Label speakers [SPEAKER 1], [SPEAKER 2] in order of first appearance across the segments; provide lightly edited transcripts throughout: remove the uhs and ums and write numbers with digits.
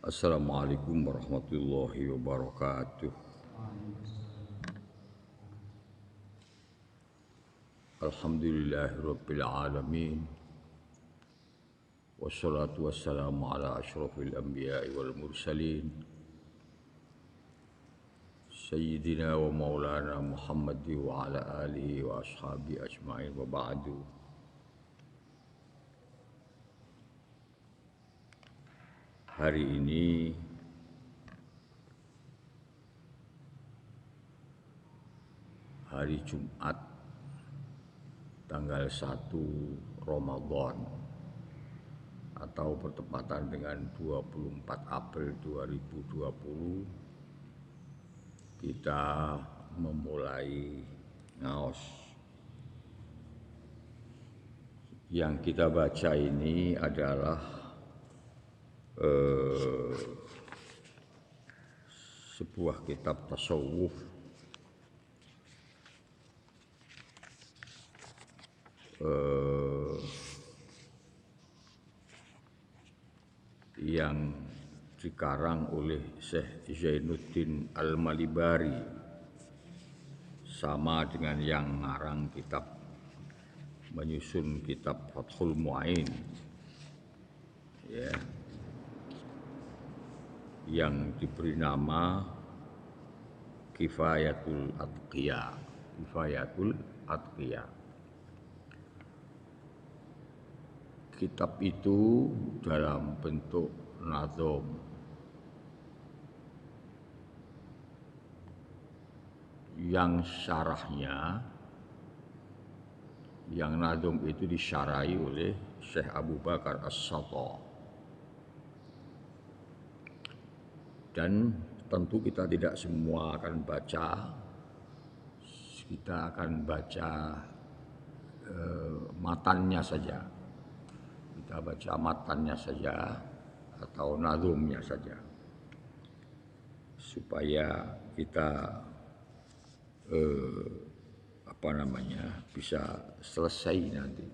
[SPEAKER 1] Assalamualaikum warahmatullahi wabarakatuh. Alhamdulillahirabbil alamin. Wassalatu wassalamu ala asyrafil anbiya'i wal mursalin. Sayyidina wa maulana Muhammad wa ala alihi wa ashabihi ajma'in wa ba'du. Hari ini hari Jumat tanggal 1 Ramadan atau bertepatan dengan 24 April 2020 kita memulai ngaos. Yang kita baca ini adalah sebuah kitab tasawuf yang dikarang oleh Syekh Zainuddin Al-Malibari, sama dengan yang ngarang kitab menyusun kitab Fathul Mu'in, ya, yang diberi nama Kifayatul Atqiya. Kitab itu dalam bentuk nazom, yang syarahnya, yang nazom itu disyarahi oleh Syekh Abu Bakar As-Satta. Dan tentu kita tidak semua akan baca, kita akan baca matannya saja. Kita baca matannya saja atau nazumnya saja, supaya kita bisa selesai nanti.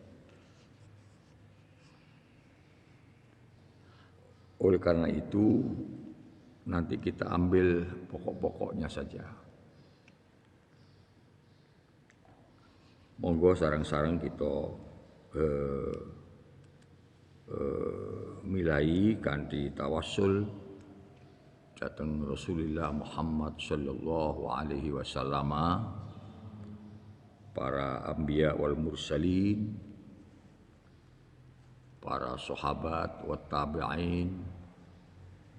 [SPEAKER 1] Oleh karena itu nanti kita ambil pokok-pokoknya saja. Monggo sarang-sarang kita milai kanthi tawassul dhateng Rasulullah Muhammad sallallahu alaihi wasallam, para anbiya wal mursalin, para sahabat wat tabi'in,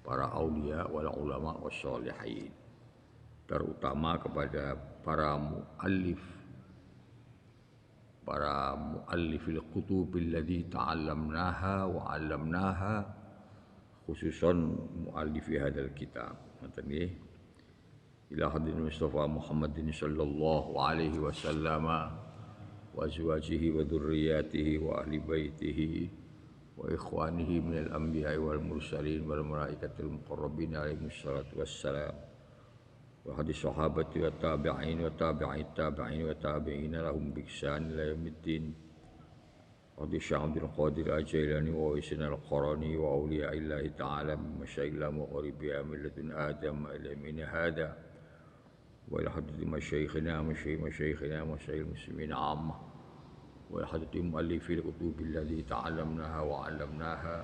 [SPEAKER 1] para aulia wal ulama wassalihin, terutama kepada para muallifil kutubil ladzi ta'allamnaha wa 'allamnaha, khususan muallifi hadzal kitab. Ngoten nggih. Ila hadin Mustafa Muhammadin sallallahu alaihi wasallam wa azwajihi wa dzurriyyatihi wa ahli baitihi wa ikhwanihi minal anbiya'i wal mursalin wal malaikatil muqarrabin alaihi wassalatu wassalam, wa hadis sahabati wa tabi'in wa tabi'it tabi'in wa tabi'ina lahum bi ihsan ila yaumiddin, wa hadis Abdul Qadir Al-Jailani wa Uwaisin Al-Qarani wa awliya'illahi ta'ala min masyayikhil mughribiya min ladun Adam ila min hada, wa ila hadis masyayikhina masyayikh muslimin 'ammah, wa ila hadis muallifil kutubil ladzi ta'allamnaha wa 'allamnaha,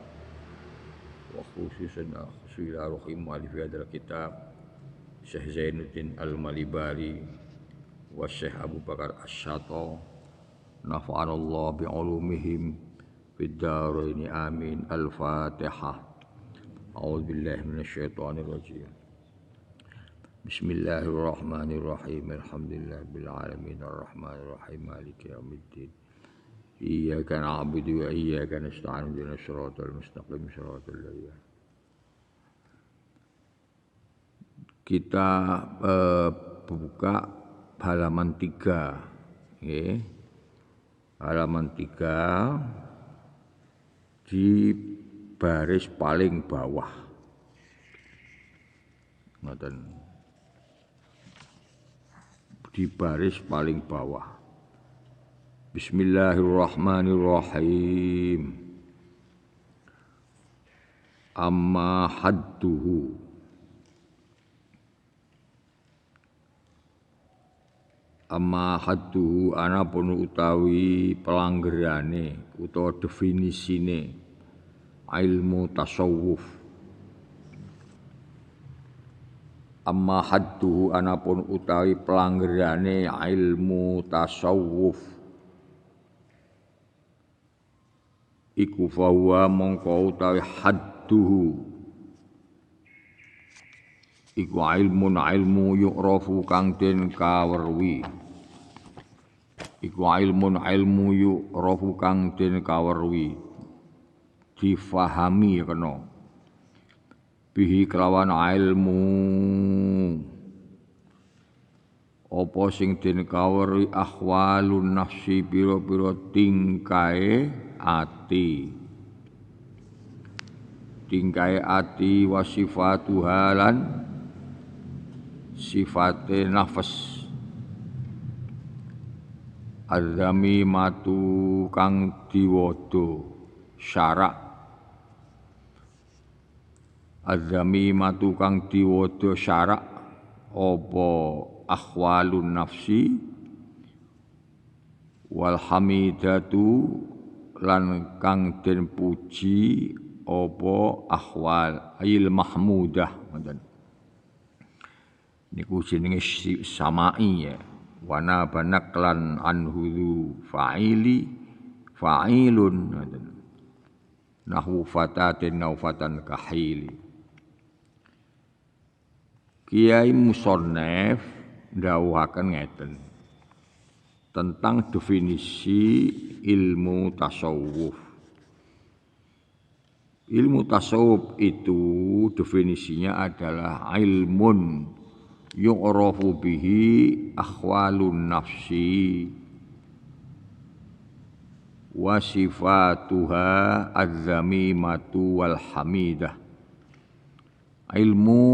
[SPEAKER 1] wa khususan ila ruhi muallifi hadzal kitab Syekh Zainuddin Al-Malibari wa Syekh Abu Bakar As-Satta, nafa'anallahu bi'ulumihim fid dharain amin. Al-Fatihah. A'udzu billahi minasyaitonir rajim. Bismillahirrahmanirrahim. Alhamdulillahirabbil alamin arrahmanir rahim maliki yaumiddin. Iyyaka na'budu wa iyyaka nasta'in ihdinas siratal mustaqim siratal ladzina. Kita buka halaman 3, okay. Halaman 3 di baris paling bawah. Ngoten. Di baris paling bawah. Bismillahirrahmanirrahim. amma hadduhu anapun utawi pelanggerane utawa definisine ilmu tasawuf. Amma hadduhu anapun utawi pelanggerane ilmu tasawuf iku fawa mongko utawi hadduhu iku ilmu yu'rafu kang den kawerwi difahami kena bihi kelawan ilmu apa sing den kawerwi ahwalun nafsi pira-pira tingkae ati wa sifatuha lan sifate nafas azami matu kang diwada syarak apa ahwalun nafsi wal hamidatu lan kang den puji apa ahwal ayil mahmudah ngoten niku jenenge samai ya wana banaklan anhu fa'ilun ngoten nahwu fatatin naufatan kahili. Kiai Musannaf ndhawuhaken ngeten tentang definisi ilmu tasawuf. Ilmu tasawuf itu definisinya adalah ilmun yu'rafu bihi ahwalun nafsi wa sifatuha az-zamimatu wal hamidah. Ilmu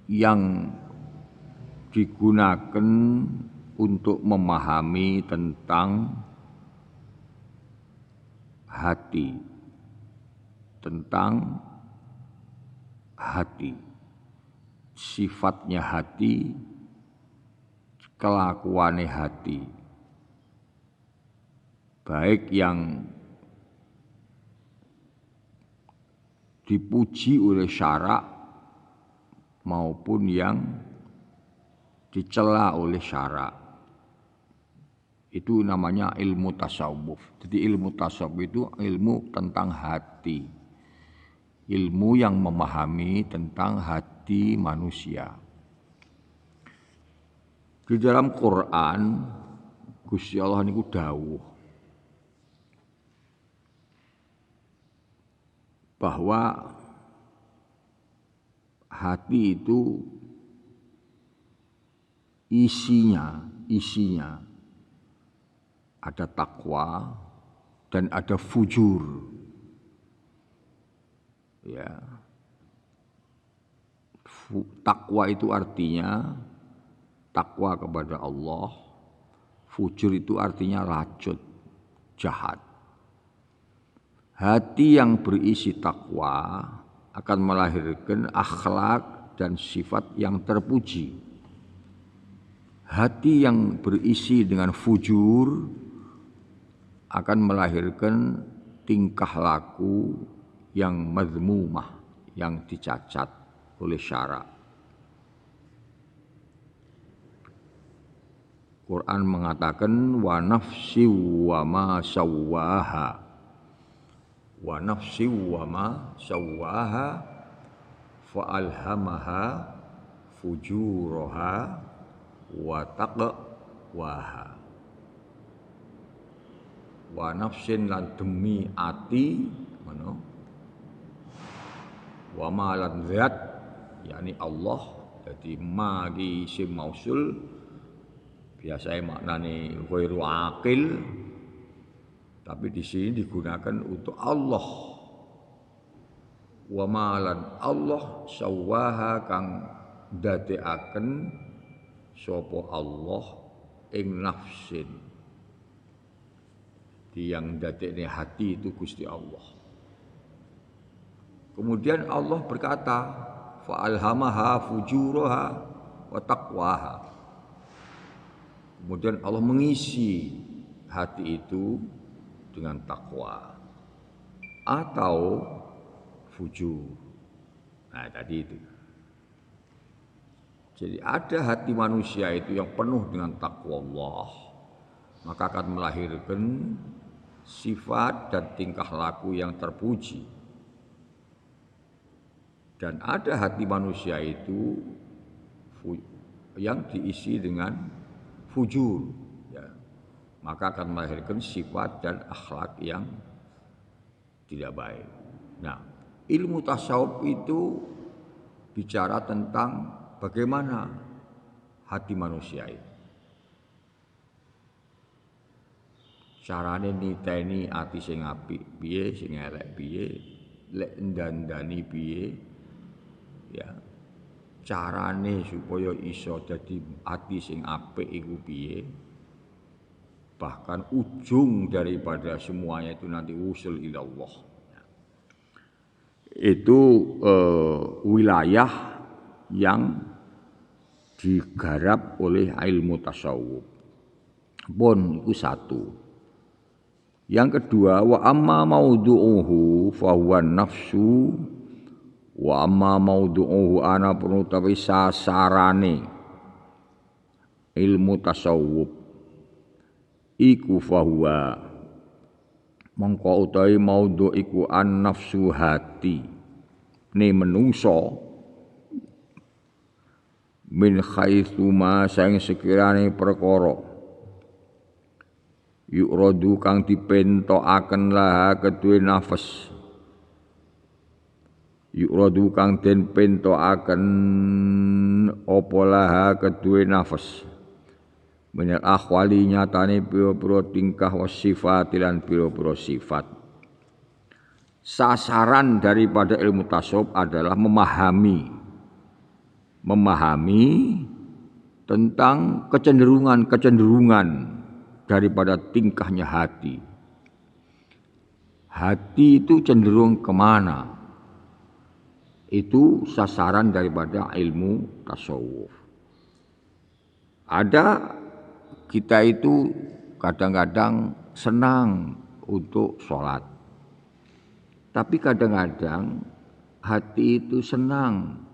[SPEAKER 1] yang digunakan untuk memahami tentang hati, sifatnya hati, kelakuane hati, baik yang dipuji oleh syarak maupun yang dicela oleh syarak. Itu namanya ilmu tasawuf. Jadi ilmu tasawuf itu ilmu tentang hati. Ilmu yang memahami tentang hati manusia. Di dalam Quran Gusti Allah niku dawuh bahwa hati itu isinya ada takwa dan ada fujur. Ya. Takwa itu artinya takwa kepada Allah. Fujur itu artinya lacut, jahat. Hati yang berisi takwa akan melahirkan akhlak dan sifat yang terpuji. Hati yang berisi dengan fujur akan melahirkan tingkah laku yang mazmumah, yang dicacat oleh syarak. Quran mengatakan wa nafsi wa ma sawwaha. Wa nafsi wa ma sawwaha fa'alhamaha fujuraha wa taqwaha. Wa nafsin lan demi ati ngono. Wa ma lan zat yakni Allah. Jadi ma di isim mausul biasanya maknane ghairu aqil. Tapi di sini digunakan untuk Allah. Wa malan Allah sawaha kang dadekaken sapa Allah ing nafsin. Yang dadekne hati itu Gusti Allah. Kemudian Allah berkata, fa'alhamaha fujuraha wa taqwaha. Kemudian Allah mengisi hati itu dengan takwa atau fujur. Nah, tadi itu. Jadi ada hati manusia itu yang penuh dengan takwa Allah, maka akan melahirkan sifat dan tingkah laku yang terpuji. Dan ada hati manusia itu yang diisi dengan fujur, ya, maka akan melahirkan sifat dan akhlak yang tidak baik. Nah, ilmu tasawuf itu bicara tentang bagaimana hati manusia itu. Carane niteni ati sing apik piye, sing elek piye, lek ndandani piye. Ya. Carane supaya iso dadi ati sing apik iku piye. Bahkan ujung daripada semuanya itu nanti usul ila Allah. Itu wilayah yang digarap oleh ilmu tasawuf. Pun itu satu. Yang kedua, wa amma maudu'uhu fa huwa nafsu wa amma maudu'uhu ana utawi sasarane ilmu tasawuf iku fa huwa mongko utawi maudhu iku an nafsu hati ne menungso min haitsu ma sang sekirane perkara yu'radu kang dipentokaken laha kedue nafas yu'radu kang den pentokaken apa laha kedue nafas minal akhwali nyatane pira-pira tingkah wasifat lan pira-pira sifat. Sasaran daripada ilmu tasawuf adalah memahami tentang kecenderungan daripada tingkahnya hati. Hati itu cenderung kemana? Itu sasaran daripada ilmu tasawuf. Ada kita itu kadang-kadang senang untuk sholat. Tapi kadang-kadang hati itu senang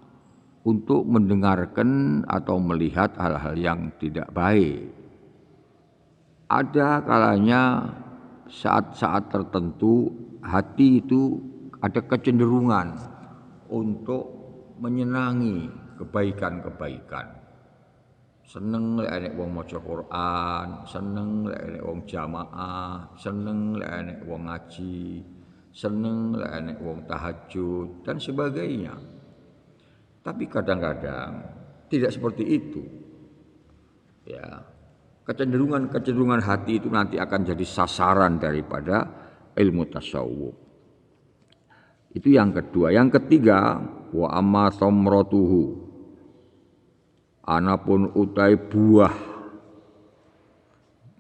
[SPEAKER 1] untuk mendengarkan atau melihat hal-hal yang tidak baik. Ada kalanya saat-saat tertentu hati itu ada kecenderungan untuk menyenangi kebaikan-kebaikan. Seneng lek enek wong maca Quran, seneng lek enek wong jamaah, seneng lek enek wong ngaji, seneng lek enek wong tahajud dan sebagainya. Tapi kadang-kadang tidak seperti itu. Ya. Kecenderungan hati itu nanti akan jadi sasaran daripada ilmu tasawuf. Itu yang kedua. Yang ketiga, wa amma thamratuhu. Anapun utai buah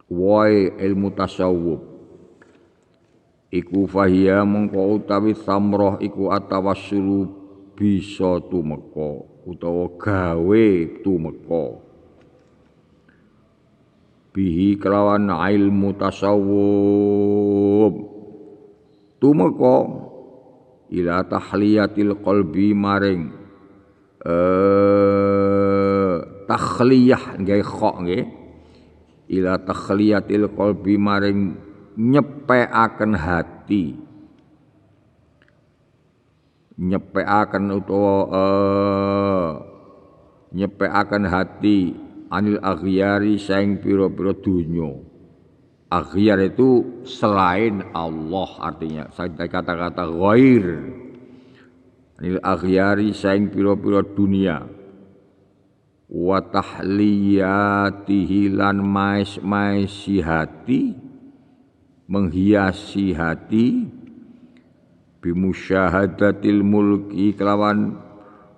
[SPEAKER 1] wae ilmu tasawuf iku fahiya mengko utawi samroh iku atawassulu bisa tumeka utawa gawe tumeka bihi kelawan ilmu tasawuf tumeka ila tahliyatil qalbi maring takhliyah nggih kok nggih ila takhliyatil qalbi maring nyepekaken hati nyepekaken utawa nyepekaken hati anil aghyari saing pira-pira donya. Aghyar itu selain Allah, artinya saya kata-kata ghair anil aghyari saing pira-pira dunia wa tahliyatihi lan mais-maisi hati menghiasi hati bimusyahadatil mulki kelawan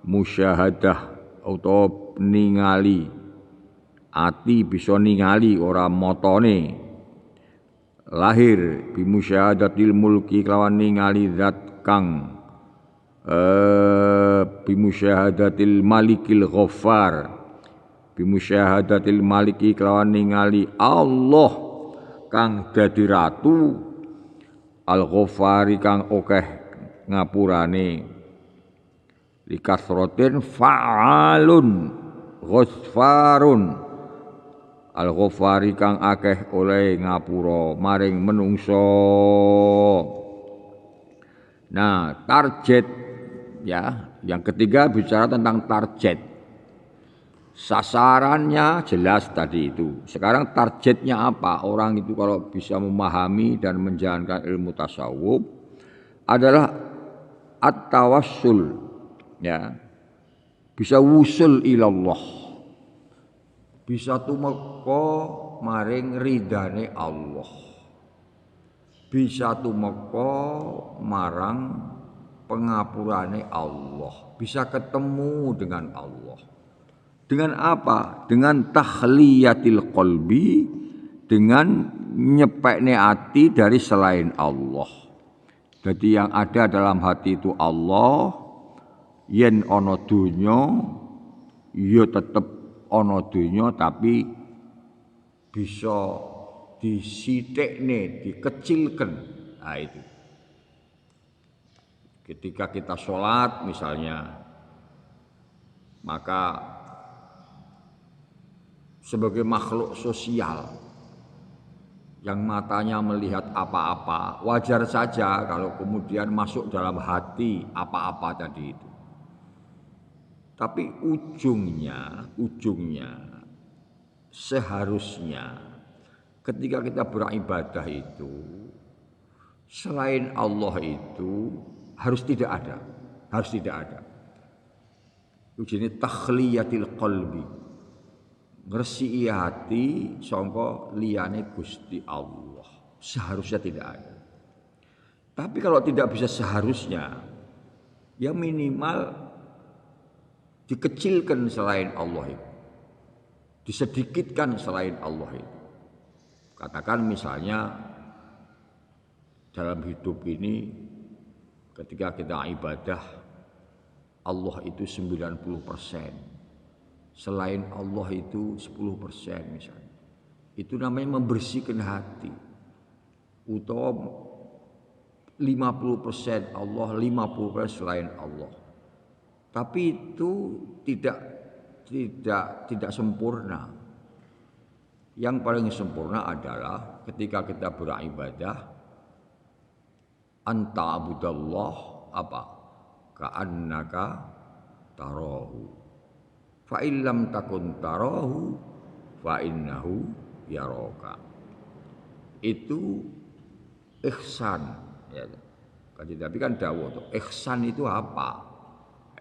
[SPEAKER 1] musyahadah utawa ningali ati bisa ningali ora motone lahir bimusyahadatil mulki kelawan ningali zat kang bimusyahadatil malikil ghaffar, bimusyahadatil maliki kelawan ningali Allah kang dadi ratu, al ghaffari kang akeh ngapurane, likasrotin fa'alun ghaffarun, al ghaffari kang akeh oleh ngapura maring menungso. Nah, target ya, yang ketiga bicara tentang target. Sasarannya jelas tadi itu. Sekarang targetnya apa? Orang itu kalau bisa memahami dan menjalankan ilmu tasawuf adalah at-tawassul, ya. Bisa wusul ilallah. Bisa tumeka maring ridane Allah. Bisa tumeka marang pengapurane Allah, bisa ketemu dengan Allah. Dengan apa? Dengan tahliyatil qalbi, dengan nyepekne hati dari selain Allah. Jadi yang ada dalam hati itu Allah, yen ana donya ya tetep ana donya tapi bisa disithikne, dikecilkan. Nah itu. Ketika kita sholat misalnya, maka sebagai makhluk sosial yang matanya melihat apa-apa, wajar saja kalau kemudian masuk dalam hati apa-apa tadi itu. Tapi ujungnya seharusnya ketika kita beribadah itu, selain Allah itu harus tidak ada. Ujine takhliyatil qalbi. Ngresiki hati sangka liyane Gusti Allah. Seharusnya tidak ada. Tapi kalau tidak bisa seharusnya, ya minimal dikecilkan selain Allah itu. Disedikitkan selain Allah itu. Katakan misalnya dalam hidup ini ketika kita ibadah Allah itu 90%, selain Allah itu 10% misalnya. Itu namanya membersihkan hati. Utawa 50% Allah, 50% selain Allah. Tapi itu tidak sempurna. Yang paling sempurna adalah ketika kita beribadah anta abudallah apa? Ka'annaka tarahu. Fa illam takun tarahu fa innahu yaraka. Itu ihsan ya. Tapi kan dawuh tuh, ihsan itu apa?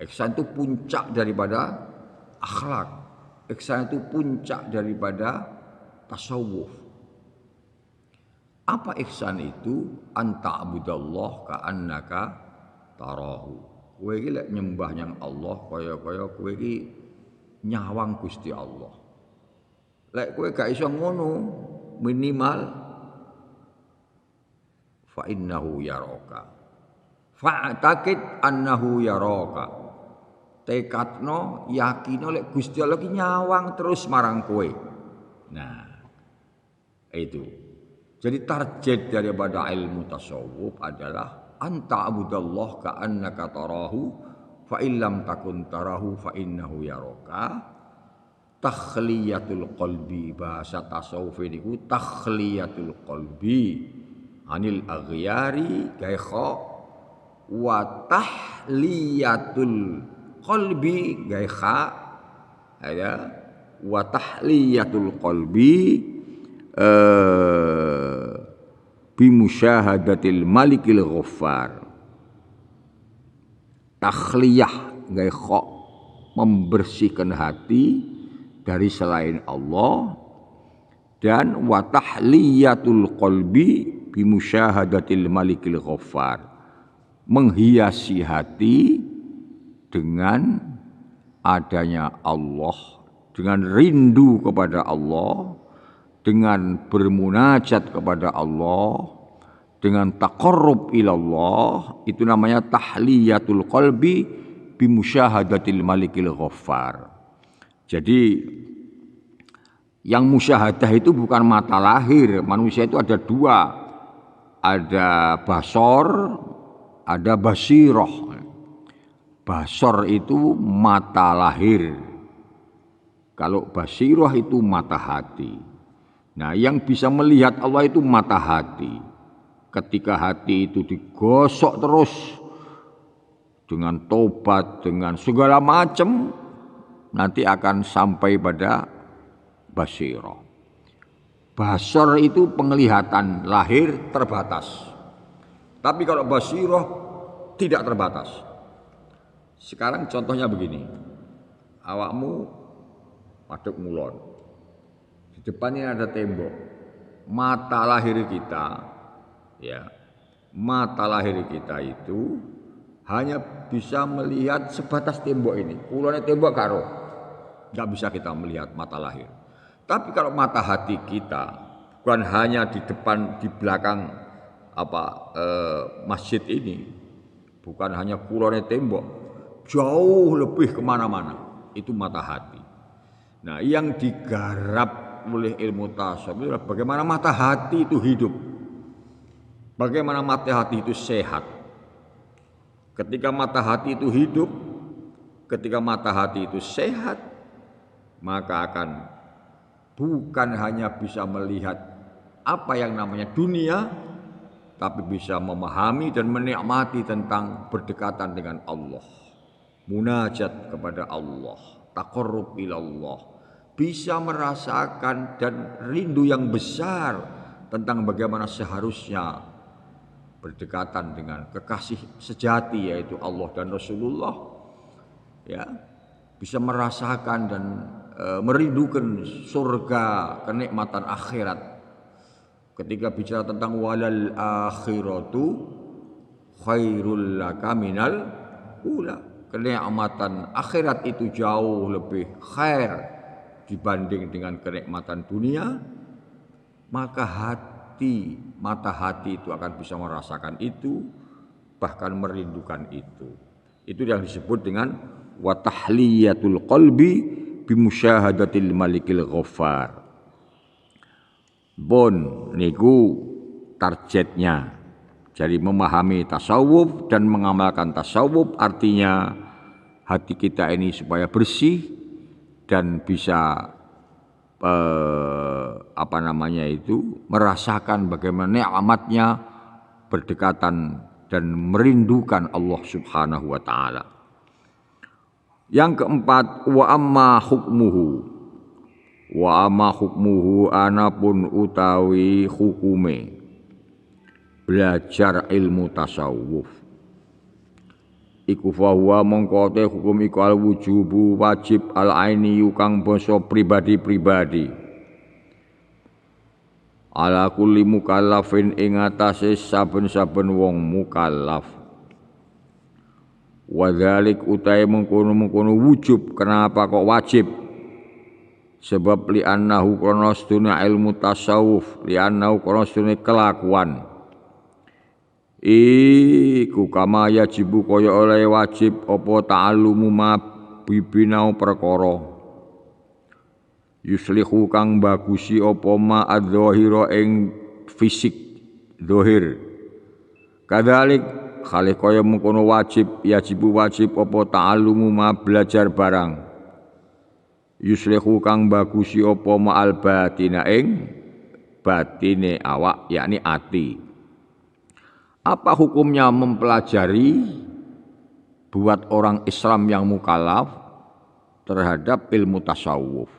[SPEAKER 1] Ihsan itu puncak daripada akhlak. Ihsan itu puncak daripada tasawuf. Apa ihsan itu? Anta abudallah ka'annaka tarahu. Kowe iki lek nyembah nyang Allah kaya-kaya kowe iki nyawang Gusti Allah. Lek kowe gak iso ngono, minimal fa innahu yaraka. Fa'taqid annahu yaraka. Tekadno, yakino lek Gusti Allah ki nyawang terus marang kowe. Nah, itu. Jadi target daripada ilmu tasawuf adalah anta abudallah ka'annaka tarahu fa illam takun tarahu fa innahu yaraka. Takhliyatul qalbi, bahasa tasawuf niku takhliyatul qalbi anil aghyari gaikha wa tahliyatul qalbi gaikha ya wa tahliyatul qalbi bimusyahadatil malikil ghaffar. Takhliyah gaikha membersihkan hati dari selain Allah, dan wa tahliyatul qalbi bimusyahadatil malikil ghaffar, menghiasi hati dengan adanya Allah, dengan rindu kepada Allah, dengan bermunajat kepada Allah, dengan taqarrub ilallah, itu namanya tahliyatul qalbi bimusyahadatil malikil ghaffar. Jadi yang musyahadah itu bukan mata lahir. Manusia itu ada dua, ada basor, ada basiroh. Basor itu mata lahir, kalau basiroh itu mata hati. Nah, yang bisa melihat Allah itu mata hati. Ketika hati itu digosok terus dengan tobat, dengan segala macam, nanti akan sampai pada basirah. Basar itu penglihatan lahir terbatas. Tapi kalau basirah tidak terbatas. Sekarang contohnya begini. Awakmu madhep ngulon. Di depannya ada tembok. Mata lahir kita, ya. Mata lahir kita itu hanya bisa melihat sebatas tembok ini. Kulonnya tembok karo. Enggak bisa kita melihat mata lahir. Tapi kalau mata hati kita bukan hanya di depan, di belakang masjid ini, bukan hanya kulonnya tembok, jauh lebih kemana-mana, itu mata hati. Nah, yang digarap oleh ilmu tasawuf adalah bagaimana mata hati itu hidup, bagaimana mata hati itu sehat. Ketika mata hati itu hidup, ketika mata hati itu sehat, maka akan bukan hanya bisa melihat apa yang namanya dunia, tapi bisa memahami dan menikmati tentang berdekatan dengan Allah, munajat kepada Allah, taqarrub ilallah, bisa merasakan dan rindu yang besar tentang bagaimana seharusnya berdekatan dengan kekasih sejati yaitu Allah dan Rasulullah, ya, bisa merasakan dan merindukan surga, kenikmatan akhirat. Ketika bicara tentang walal akhiratu khairul laka minal ula, kenikmatan akhirat itu jauh lebih khair dibanding dengan kenikmatan dunia, maka mata hati itu akan bisa merasakan itu, bahkan merindukan itu. Itu yang disebut dengan wa tahliyatul qalbi bimusyahadatil malikil ghaffar. Bon niku targetnya. Jadi memahami tasawuf dan mengamalkan tasawuf artinya hati kita ini supaya bersih dan bisa merasakan bagaimana nikmatnya berdekatan dan merindukan Allah Subhanahu wa taala. Yang keempat, wa amma hukmuhu anapun utawi hukume belajar ilmu tasawuf iku fahuwa mongko te hukum iku al wujubu wajib al aini kang basa pribadi-pribadi ala kulli mukallafin ing atase saben-saben wong mukallaf. Wadzalik utai mengkono-mengkono wujub. Kenapa kok wajib? Sebab li'annahu krana sedune ilmu tasawuf, li'annahu krana sedune kelakuan iku kama yajibu kaya oleh wajib apa ta'allumu ma bibinau perkara yuslihu kang bagusi apa ma adzahira ing fisik zahir. Kadzalik khalih kaya mengkono wajib apa ta'allumu ma belajar barang yuslihu kang bagusi apa ma'al batina ing batine awak yakni ati. Apa hukumnya mempelajari buat orang Islam yang mukallaf terhadap ilmu tasawuf?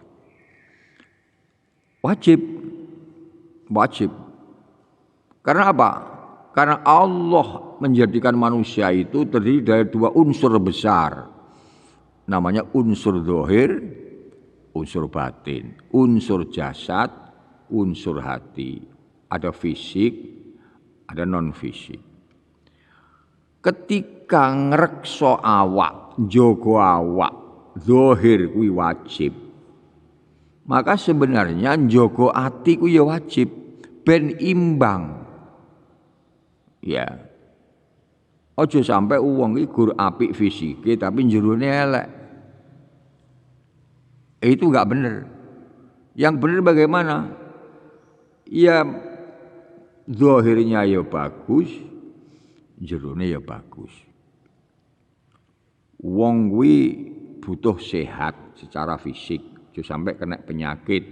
[SPEAKER 1] Wajib. Karena apa? Karena Allah menjadikan manusia itu terdiri dari dua unsur besar. Namanya unsur zahir, unsur batin, unsur jasad, unsur hati. Ada fisik, ada non fisik. Ketika ngrekso awak, njogo awak, zahir kuwi wajib. Maka sebenarnya njogo ati kuwi ya wajib ben imbang. Ya. Ojo sampai wong iki gur apik fisike tapi jerone elek. Itu enggak benar. Yang benar bagaimana? Ya zahirnya ya bagus, jerone ya bagus. Wong kuwi butuh sehat secara fisik, jangan sampai kena penyakit.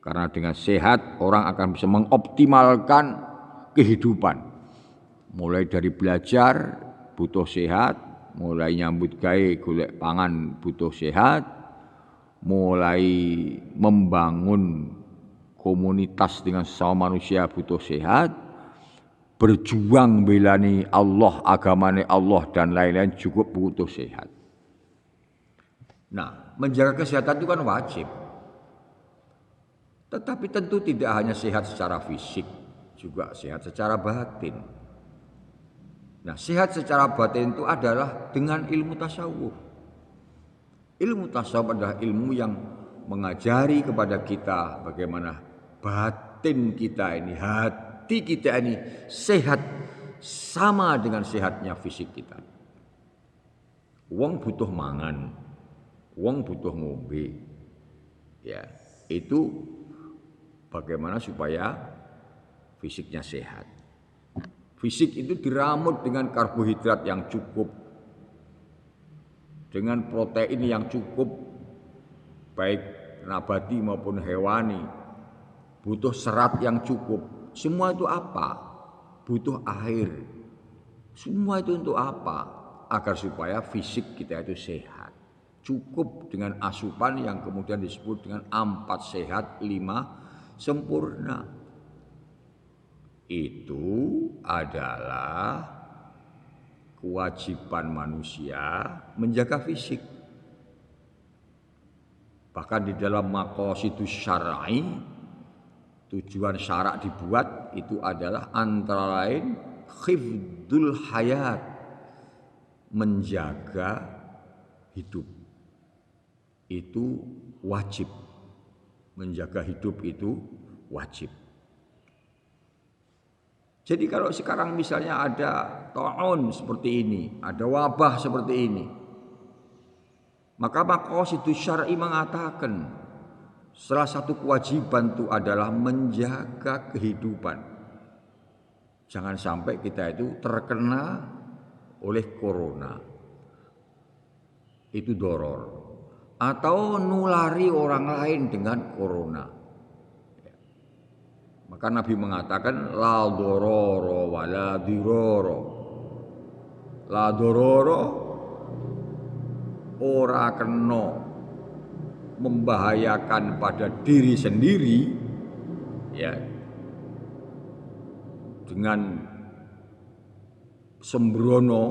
[SPEAKER 1] Karena dengan sehat orang akan bisa mengoptimalkan kehidupan. Mulai dari belajar butuh sehat, mulai nyambut gawe golek pangan butuh sehat, mulai membangun komunitas dengan sesama manusia butuh sehat, berjuang belani Allah, agamane Allah dan lain-lain cukup butuh sehat. Nah, menjaga kesehatan itu kan wajib. Tetapi tentu tidak hanya sehat secara fisik, juga sehat secara batin. Nah, sehat secara batin itu adalah dengan ilmu tasawuf. Ilmu tasawuf adalah ilmu yang mengajari kepada kita bagaimana batin kita ini, hati kita ini sehat sama dengan sehatnya fisik kita. Wong butuh mangan, wong butuh ngombe. Ya, itu bagaimana supaya fisiknya sehat. Fisik itu diramut dengan karbohidrat yang cukup, dengan protein yang cukup, baik nabati maupun hewani. Butuh serat yang cukup. Semua itu apa? Butuh air. Semua itu untuk apa? Agar supaya fisik kita itu sehat. Cukup dengan asupan yang kemudian disebut dengan 4 sehat, 5 sempurna. Itu adalah kewajiban manusia menjaga fisik. Bahkan di dalam maqasidus syar'i, tujuan syarak dibuat itu adalah antara lain khifdul hayat, menjaga hidup. Itu wajib. Menjaga hidup itu wajib. Jadi kalau sekarang misalnya ada ta'un seperti ini, ada wabah seperti ini, maka maqasidus syar'i mengatakan salah satu kewajiban itu adalah menjaga kehidupan. Jangan sampai kita itu terkena oleh corona. Itu doror. Atau nulari orang lain dengan corona. Maka Nabi mengatakan la dororo wa la diroro. La dororo ora kena membahayakan pada diri sendiri ya dengan sembrono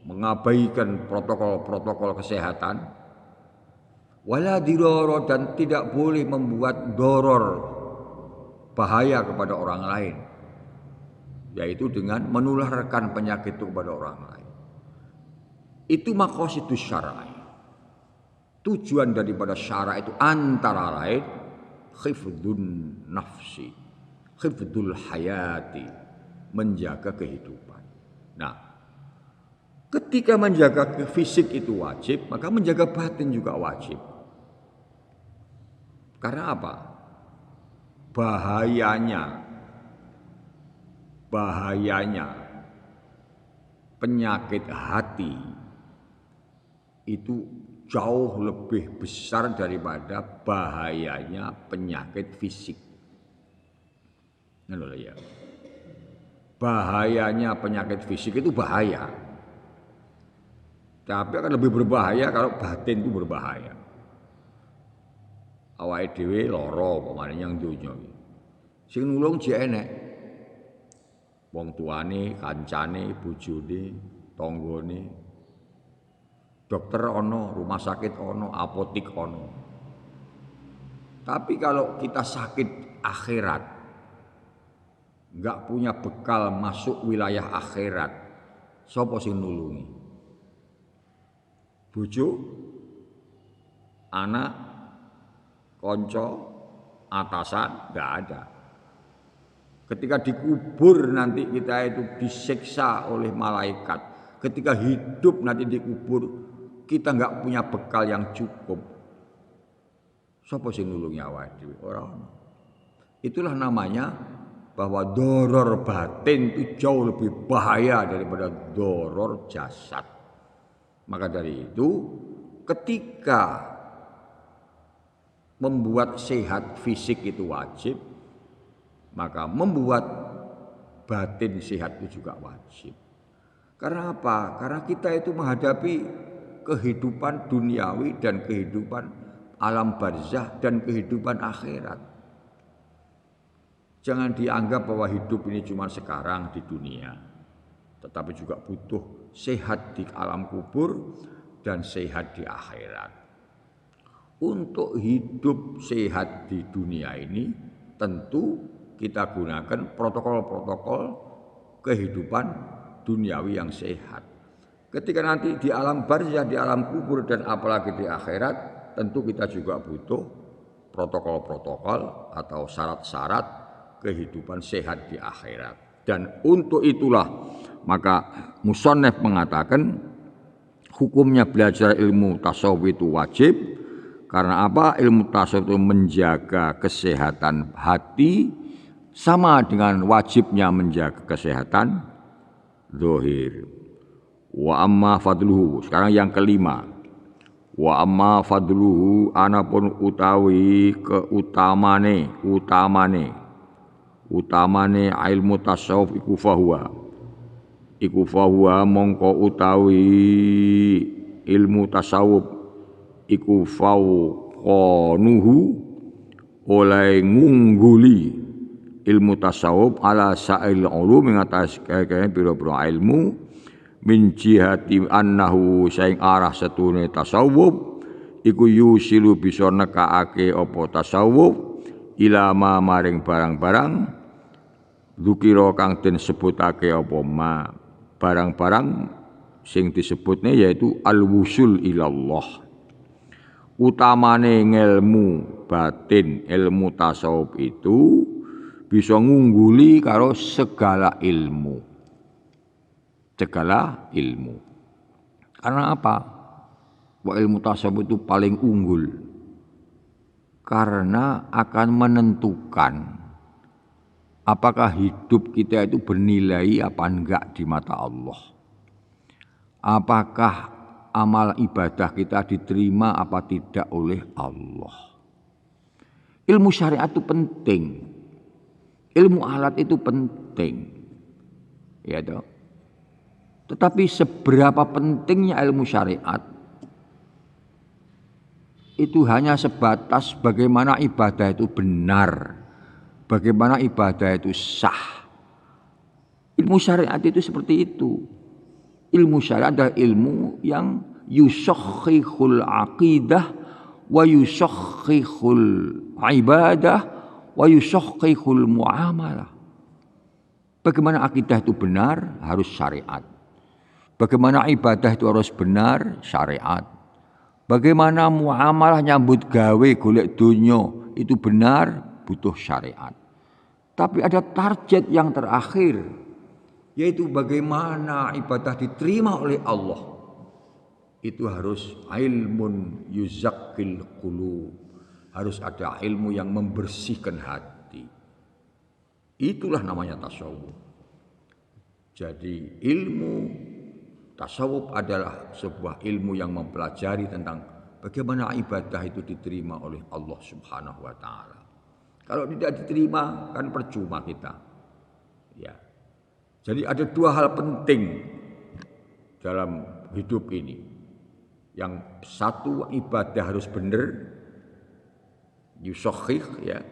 [SPEAKER 1] mengabaikan protokol-protokol kesehatan, wala diroro, dan tidak boleh membuat doror, bahaya kepada orang lain, yaitu dengan menularkan penyakit itu kepada orang lain. Itu maqasidus syar'i. Tujuan daripada syara itu antara lain khifdun nafsi, khifdul hayati, menjaga kehidupan. Nah, ketika menjaga fisik itu wajib, maka menjaga batin juga wajib. Karena apa? Bahayanya penyakit hati itu jauh lebih besar daripada bahayanya penyakit fisik. Ya. Bahayanya penyakit fisik itu bahaya. Tapi akan lebih berbahaya kalau batin itu berbahaya. Awake dhewe lara pamane yang donya iki. Sing nulung jek enek. Wong tuane, kancane, bojone, tanggane. Dokter ono, rumah sakit ono, apotik ono. Tapi kalau kita sakit akhirat, enggak punya bekal masuk wilayah akhirat, sapa sing nulungi? Bojo, anak, konco, atasan, enggak ada. Ketika dikubur nanti kita itu disiksa oleh malaikat. Ketika hidup nanti dikubur kita nggak punya bekal yang cukup. Sapa sing nulungi awake dhewe? Ora ono. Itulah namanya bahwa doror batin itu jauh lebih bahaya daripada doror jasad. Maka dari itu ketika membuat sehat fisik itu wajib, maka membuat batin sehat itu juga wajib. Karena apa? Karena kita itu menghadapi kehidupan duniawi dan kehidupan alam barzah dan kehidupan akhirat. Jangan dianggap bahwa hidup ini cuma sekarang di dunia, tetapi juga butuh sehat di alam kubur dan sehat di akhirat. Untuk hidup sehat di dunia ini tentu kita gunakan protokol-protokol kehidupan duniawi yang sehat. Ketika nanti di alam barzah, di alam kubur dan apalagi di akhirat, tentu kita juga butuh protokol-protokol atau syarat-syarat kehidupan sehat di akhirat. Dan untuk itulah maka musannaf mengatakan hukumnya belajar ilmu tasawuf itu wajib. Karena apa? Ilmu tasawuf itu menjaga kesehatan hati sama dengan wajibnya menjaga kesehatan zahir. Wa amma fadluhu. Sekarang yang kelima. Wa amma fadluhu anapun utawi keutamane ilmu tasawuf iku fahuwa mongko utawi ilmu tasawuf iku fauqanuhu oleh ngungguli ilmu tasawuf ala sa'il ulum ing atas kaya pira-pira ilmu min jihati annahu saing arah setune tasawuf iku yusilu bisa nekaake apa tasawuf ila ma maring barang-barang dzukira kang den sebutake apa ma barang-barang sing disebutne yaitu al-wusul ilallah. Utamane ngelmu batin, ilmu tasawuf itu bisa ngungguli karo segala ilmu. Segala ilmu. Karena apa? Bahwa ilmu tasawuf itu paling unggul. Karena akan menentukan apakah hidup kita itu bernilai apa enggak di mata Allah. Apakah amal ibadah kita diterima apa tidak oleh Allah. Ilmu syariat itu penting. Ilmu alat itu penting. Ya toh. Tetapi seberapa pentingnya ilmu syariat itu hanya sebatas bagaimana ibadah itu benar. Bagaimana ibadah itu sah. Ilmu syariat itu seperti itu. Ilmu syariat adalah ilmu yang yusakhihul aqidah wa yusakhihul ibadah wa yusakhihul muamalah. Bagaimana akidah itu benar harus syariat. Bagaimana ibadah itu harus benar syariat. Bagaimana muamalah nyambut gawe golek donya itu benar butuh syariat. Tapi ada target yang terakhir yaitu bagaimana ibadah diterima oleh Allah. Itu harus ilmun yuzakkil qulub. Harus ada ilmu yang membersihkan hati. Itulah namanya tasawuf. Jadi ilmu tasawuf adalah sebuah ilmu yang mempelajari tentang bagaimana ibadah itu diterima oleh Allah Subhanahu wa taala. Kalau tidak diterima kan percuma kita. Ya. Jadi ada dua hal penting dalam hidup ini. Yang satu ibadah harus benar, yusakhih ya.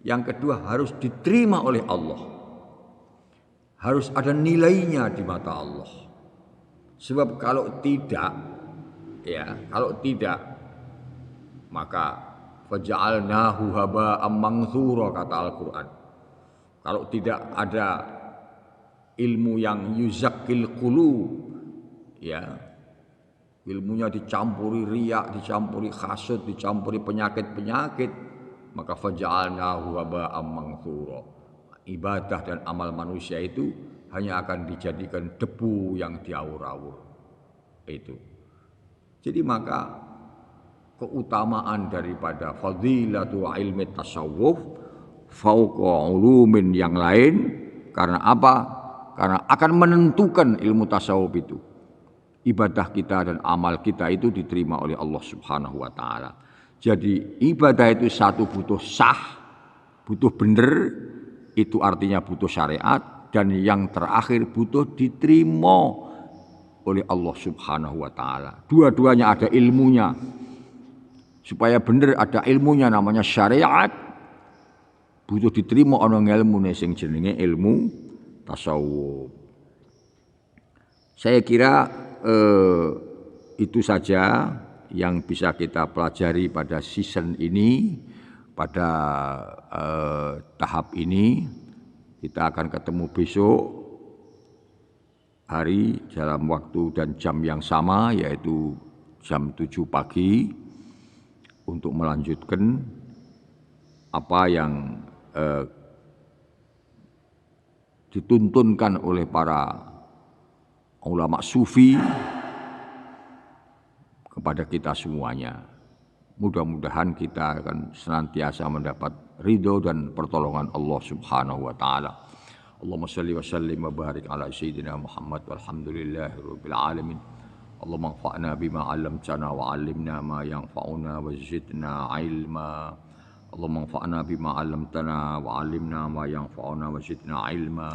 [SPEAKER 1] Yang kedua harus diterima oleh Allah. Harus ada nilainya di mata Allah. Sebab kalau tidak maka faja'alnahu haba'am manthura kata Al-Qur'an. Kalau tidak ada ilmu yang yuzakkil qulub ya, ilmunya dicampuri riya, dicampuri hasud, dicampuri penyakit-penyakit, maka faja'alnahu haba'am manthura. ibadah dan amal manusia itu hanya akan dijadikan debu yang diaur-aur. Itu. Jadi maka keutamaan daripada fadilatu ilmi tasawuf fauqa ulumin yang lain karena apa? Karena akan menentukan ilmu tasawuf itu. Ibadah kita dan amal kita itu diterima oleh Allah Subhanahu wa taala. Jadi ibadah itu satu butuh sah, butuh bener, itu artinya butuh syariat, dan yang terakhir butuh diterima oleh Allah Subhanahu wa taala. Dua-duanya ada ilmunya. Supaya bener ada ilmunya namanya syariat, butuh diterima ana ilmune sing jenenge ilmu tasawuf. Saya kira itu saja yang bisa kita pelajari pada season ini, pada tahap ini. Kita akan ketemu besok hari dalam waktu dan jam yang sama, yaitu jam 7 pagi, untuk melanjutkan apa yang dituntunkan oleh para ulama sufi kepada kita semuanya. Mudah-mudahan kita akan senantiasa mendapat ridho dan pertolongan Allah Subhanahu wa taala. Allahumma shalli wa sallim wa barik ala sayyidina Muhammad walhamdulillahi rabbil alamin. Allahumma anfa'na bima 'allamtana wa 'allimna ma yanfa'una wa zidna 'ilma. Allahumma anfa'na bima 'allamtana wa 'allimna ma yanfa'una wa zidna 'ilma.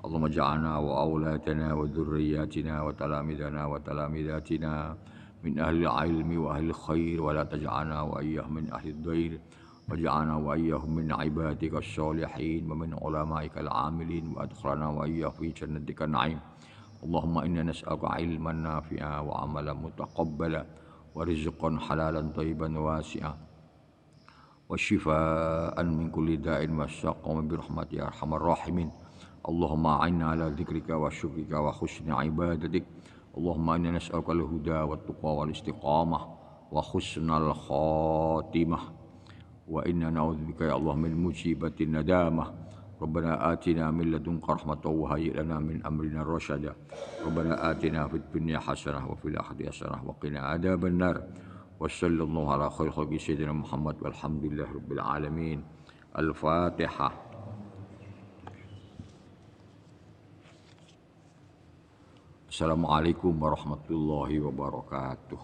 [SPEAKER 1] Allahumma ja'alna wa auladana wa dhurriyyatina wa talamidana wa talamidatina min ahli ilmi wa ahli khair wa la taj'alna wa iyyahum min ahli dhair waj'alna wa iyyahum min ibadika as-salihin wa min ulama'ika al-'amilin wa adkhilna wa iyyahum fi jannatika na'im. Allahumma inna nas'aluka 'ilman nafi'a wa 'amalan mutaqabbala wa rizqan halalan thayyiban wasi'a wa shifaa'an min kulli da'in wa saqam bi rahmatika ya arhamar rahimin. Allahumma a'inna ala dzikrika wa syukrika wa husni ibadatik. Allahumma inna nas'aluka al-huda wa tuqa wal istiqamah wa husnal khatimah wa inna na'udzubika ya Allah min musibatin nadamah. Rabbana atina min ladunka rahmatan wa hayyi' lana min amrina rasyada. Rabbana atina fid dunya hasanah wa fil akhirati hasanah wa qina adzabannar. Wa sallallahu ala khairi khalqi sayyidina Muhammad walhamdulillahi rabbil alamin. Al-Fatihah. Assalamualaikum warahmatullahi wabarakatuh.